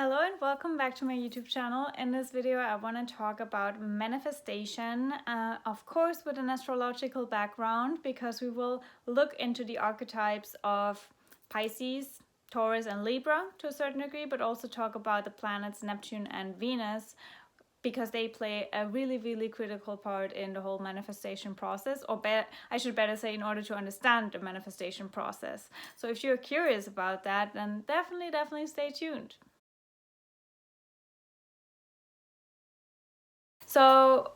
Hello and welcome back to my YouTube channel. In this video I want to talk about manifestation, of course with an astrological background, because we will look into the archetypes of Pisces, Taurus and Libra to a certain degree, but also talk about the planets Neptune and Venus, because they play a really critical part in the whole manifestation process, or I should better say, in order to understand the manifestation process. So if you're curious about that, then definitely stay tuned. So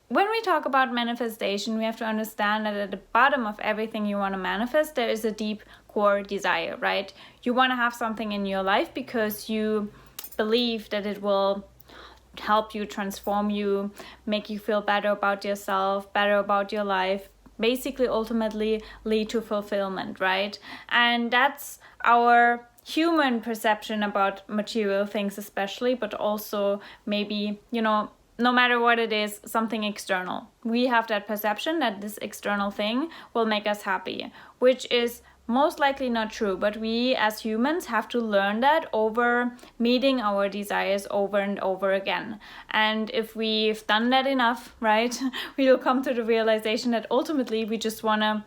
when we talk about manifestation, we have to understand that at the bottom of everything you want to manifest, there is a deep core desire, right? You want to have something in your life because you believe that it will help you, transform you, make you feel better about yourself, better about your life, basically ultimately lead to fulfillment, right? And that's our human perception about material things especially, but also maybe, no matter what it is, something external. We have that perception that this external thing will make us happy, which is most likely not true, but we as humans have to learn that over meeting our desires over and over again. And if we've done that enough, right, we will come to the realization that ultimately we just want to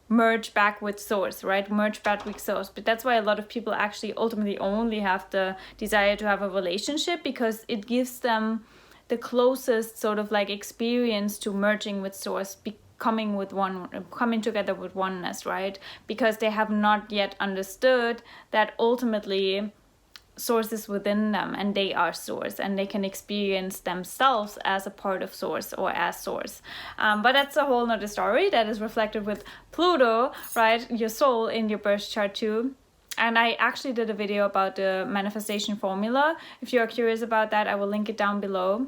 merge back with source, right? Merge back with source. But that's why a lot of people actually ultimately only have the desire to have a relationship, because it gives them the closest sort of like experience to merging with source, coming together with oneness, right? Because they have not yet understood that ultimately source is within them and they are source, and they can experience themselves as a part of source or as source. But that's a whole nother story that is reflected with Pluto, right? Your soul in your birth chart too. And I actually did a video about the manifestation formula. If you're curious about that, I will link it down below.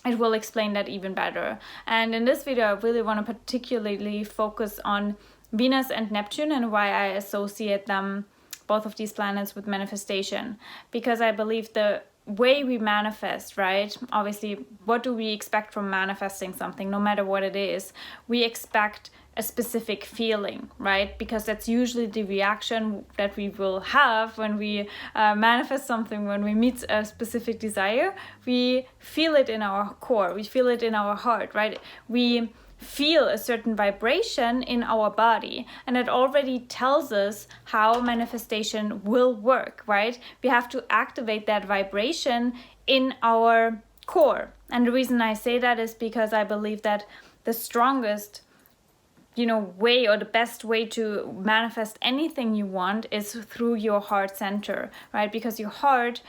It will explain that even better. And in this video, I really want to particularly focus on Venus and Neptune and why I associate them, both of these planets, with manifestation. Because I believe the way we manifest, right? Obviously, what do we expect from manifesting something? No matter what it is, we expect a specific feeling, right? Because that's usually the reaction that we will have when we manifest something, when we meet a specific desire. We feel it in our core, we feel it in our heart, right? We feel a certain vibration in our body, and it already tells us how manifestation will work, right? We have to activate that vibration in our core. And the reason I say that is because I believe that the strongest way, or the best way to manifest anything you want, is through your heart center, right? Because your heart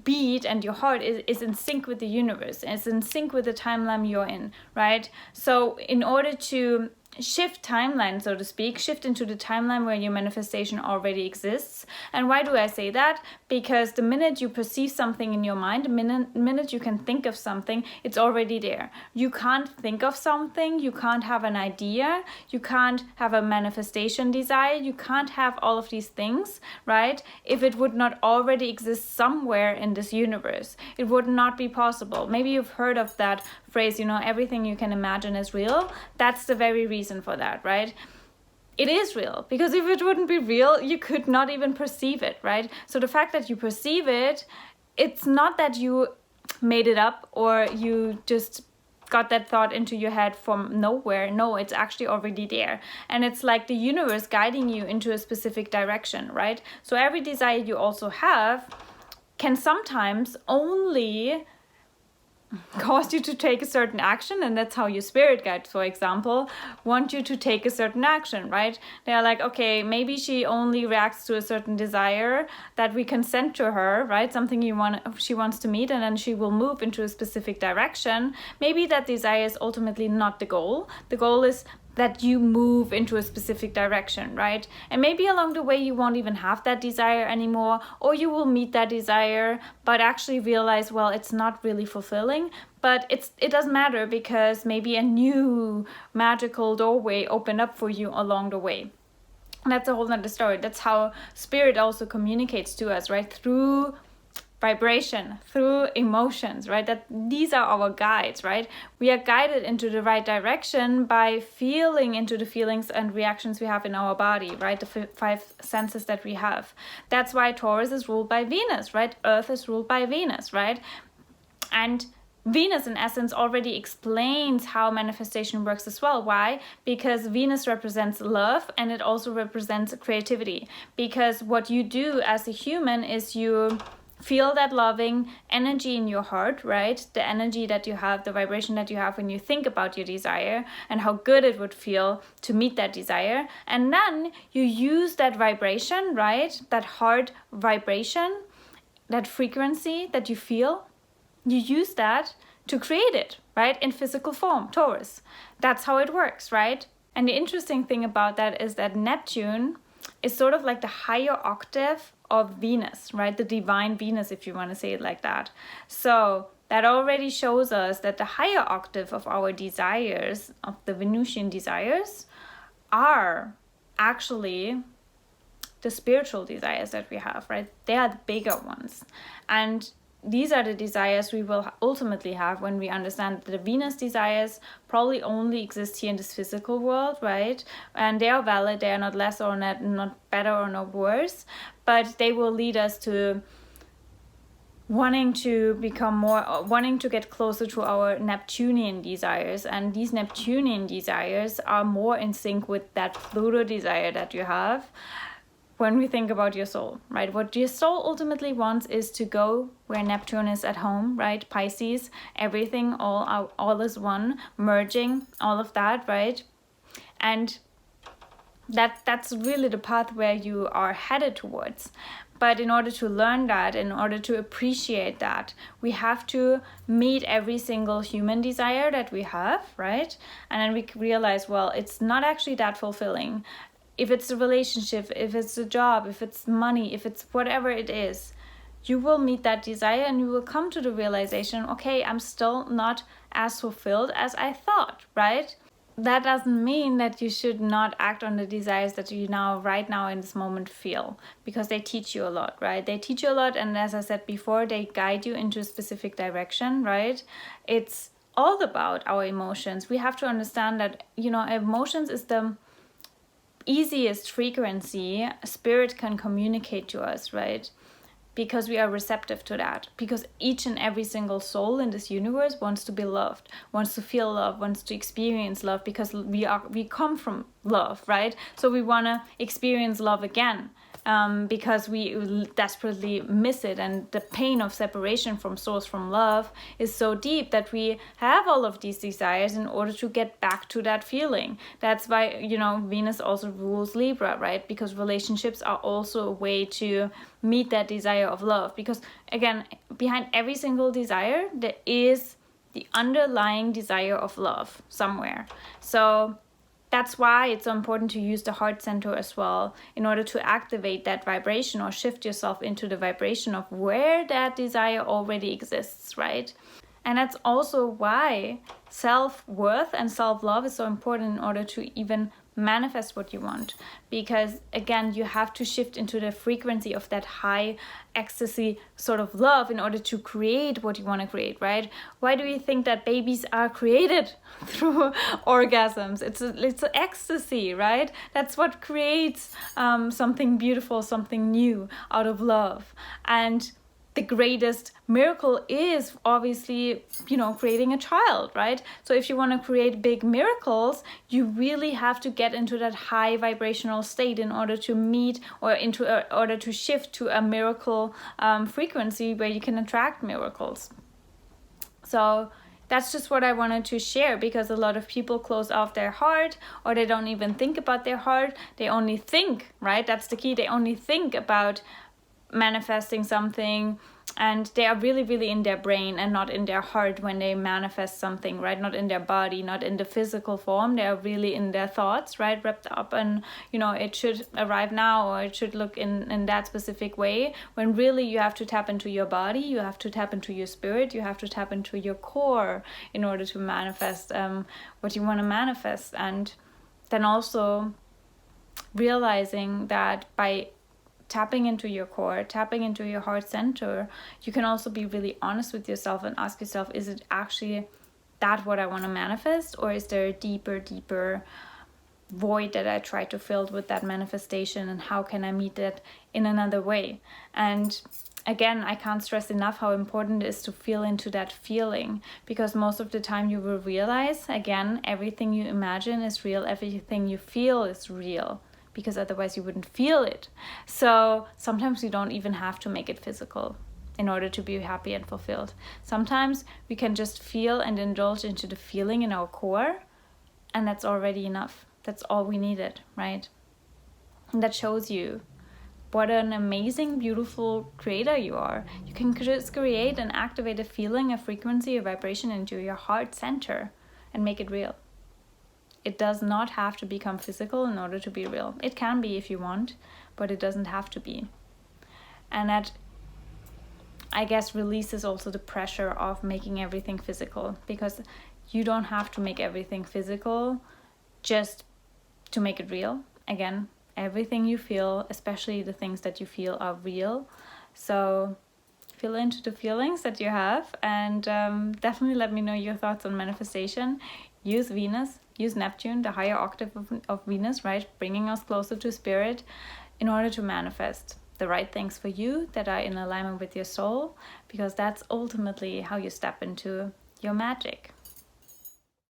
beat and your heart is in sync with the universe, it's in sync with the timeline you're in, right? So in order to shift timeline, so to speak, shift into the timeline where your manifestation already exists. And why do I say that? Because the minute you perceive something in your mind, the minute you can think of something, it's already there. You can't think of something, you can't have an idea, you can't have a manifestation desire, you can't have all of these things, right? If it would not already exist somewhere in this universe, it would not be possible. Maybe you've heard of that phrase, everything you can imagine is real. That's the very reason for that, right? It is real, because if it wouldn't be real, you could not even perceive it, right? So the fact that you perceive it, it's not that you made it up or you just got that thought into your head from nowhere. No, it's actually already there. And it's like the universe guiding you into a specific direction, right? So every desire you also have can sometimes only cause you to take a certain action, and that's how your spirit guides, for example, want you to take a certain action, right? They're like, okay, maybe she only reacts to a certain desire that we consent to her, right? Something she wants to meet, and then she will move into a specific direction. Maybe that desire is ultimately not the goal. The goal is that you move into a specific direction, right? And maybe along the way you won't even have that desire anymore, or you will meet that desire but actually realize, well, it's not really fulfilling. But it doesn't matter, because maybe a new magical doorway opened up for you along the way. And that's a whole nother story. That's how spirit also communicates to us, right? Through vibration, through emotions, right? That these are our guides, right? We are guided into the right direction by feeling into the feelings and reactions we have in our body, right? The five senses that we have. That's why Taurus is ruled by Venus, right? Earth is ruled by Venus, right? And Venus, in essence, already explains how manifestation works as well. Why? Because Venus represents love, and it also represents creativity. Because what you do as a human is you feel that loving energy in your heart, right? The energy that you have, the vibration that you have when you think about your desire and how good it would feel to meet that desire. And then you use that vibration, right? That heart vibration, that frequency that you feel, you use that to create it, right? In physical form, Taurus. That's how it works, right? And the interesting thing about that is that Neptune is sort of like the higher octave of Venus, right? The divine Venus, if you want to say it like that. So that already shows us that the higher octave of our desires, of the Venusian desires, are actually the spiritual desires that we have, right? They are the bigger ones. And these are the desires we will ultimately have when we understand that the Venus desires probably only exist here in this physical world, right? And they are valid, they are not less or not better or not worse, but they will lead us to wanting to become more, wanting to get closer to our Neptunian desires. And these Neptunian desires are more in sync with that Pluto desire that you have. When we think about your soul, right? What your soul ultimately wants is to go where Neptune is at home, right? Pisces, everything, all is one, merging, all of that, right? And that's really the path where you are headed towards. But in order to learn that, in order to appreciate that, we have to meet every single human desire that we have, right? And then we realize, well, it's not actually that fulfilling. If it's a relationship, if it's a job, if it's money, if it's whatever it is, you will meet that desire and you will come to the realization, okay, I'm still not as fulfilled as I thought, right? That doesn't mean that you should not act on the desires that you right now in this moment feel, because they teach you a lot, right? They teach you a lot, and as I said before, they guide you into a specific direction, right? It's all about our emotions. We have to understand that, emotions is the easiest frequency spirit can communicate to us, right? Because we are receptive to that. Because each and every single soul in this universe wants to be loved, wants to feel love, wants to experience love, because we come from love, right? So we want to experience love again. Because we desperately miss it, and the pain of separation from source, from love, is so deep that we have all of these desires in order to get back to that feeling. That's why, Venus also rules Libra, right? Because relationships are also a way to meet that desire of love. Because again, behind every single desire, there is the underlying desire of love somewhere. So that's why it's so important to use the heart center as well, in order to activate that vibration or shift yourself into the vibration of where that desire already exists, right? And that's also why self-worth and self-love is so important in order to even manifest what you want. Because again, you have to shift into the frequency of that high ecstasy sort of love in order to create what you want to create, right? Why do you think that babies are created through orgasms? It's an ecstasy, right? That's what creates something beautiful, something new out of love. And the greatest miracle is obviously, creating a child, right? So if you want to create big miracles, you really have to get into that high vibrational state in order to meet or order to shift to a miracle frequency where you can attract miracles. So that's just what I wanted to share, because a lot of people close off their heart, or they don't even think about their heart. They only think, right? That's the key. They only think about manifesting something, and they are really, really in their brain and not in their heart when they manifest something, right? Not in their body, not in the physical form. They are really in their thoughts, right? Wrapped up, and it should arrive now, or it should look in that specific way, when really you have to tap into your body, you have to tap into your spirit, you have to tap into your core in order to manifest what you want to manifest. And then also realizing that by tapping into your core, tapping into your heart center, you can also be really honest with yourself and ask yourself, is it actually that what I want to manifest, or is there a deeper void that I try to fill with that manifestation, and how can I meet it in another way? And again, I can't stress enough how important it is to feel into that feeling, because most of the time you will realize, again, everything you imagine is real, everything you feel is real, because otherwise you wouldn't feel it. So sometimes you don't even have to make it physical in order to be happy and fulfilled. Sometimes we can just feel and indulge into the feeling in our core, and that's already enough. That's all we needed, right? And that shows you what an amazing, beautiful creator you are. You can just create and activate a feeling, a frequency, a vibration into your heart center and make it real. It does not have to become physical in order to be real. It can be if you want, but it doesn't have to be. And that, I guess, releases also the pressure of making everything physical, because you don't have to make everything physical just to make it real. Again, everything you feel, especially the things that you feel, are real. So feel into the feelings that you have, and definitely let me know your thoughts on manifestation. Use Venus, use Neptune, the higher octave of Venus, right? Bringing us closer to spirit in order to manifest the right things for you that are in alignment with your soul, because that's ultimately how you step into your magic.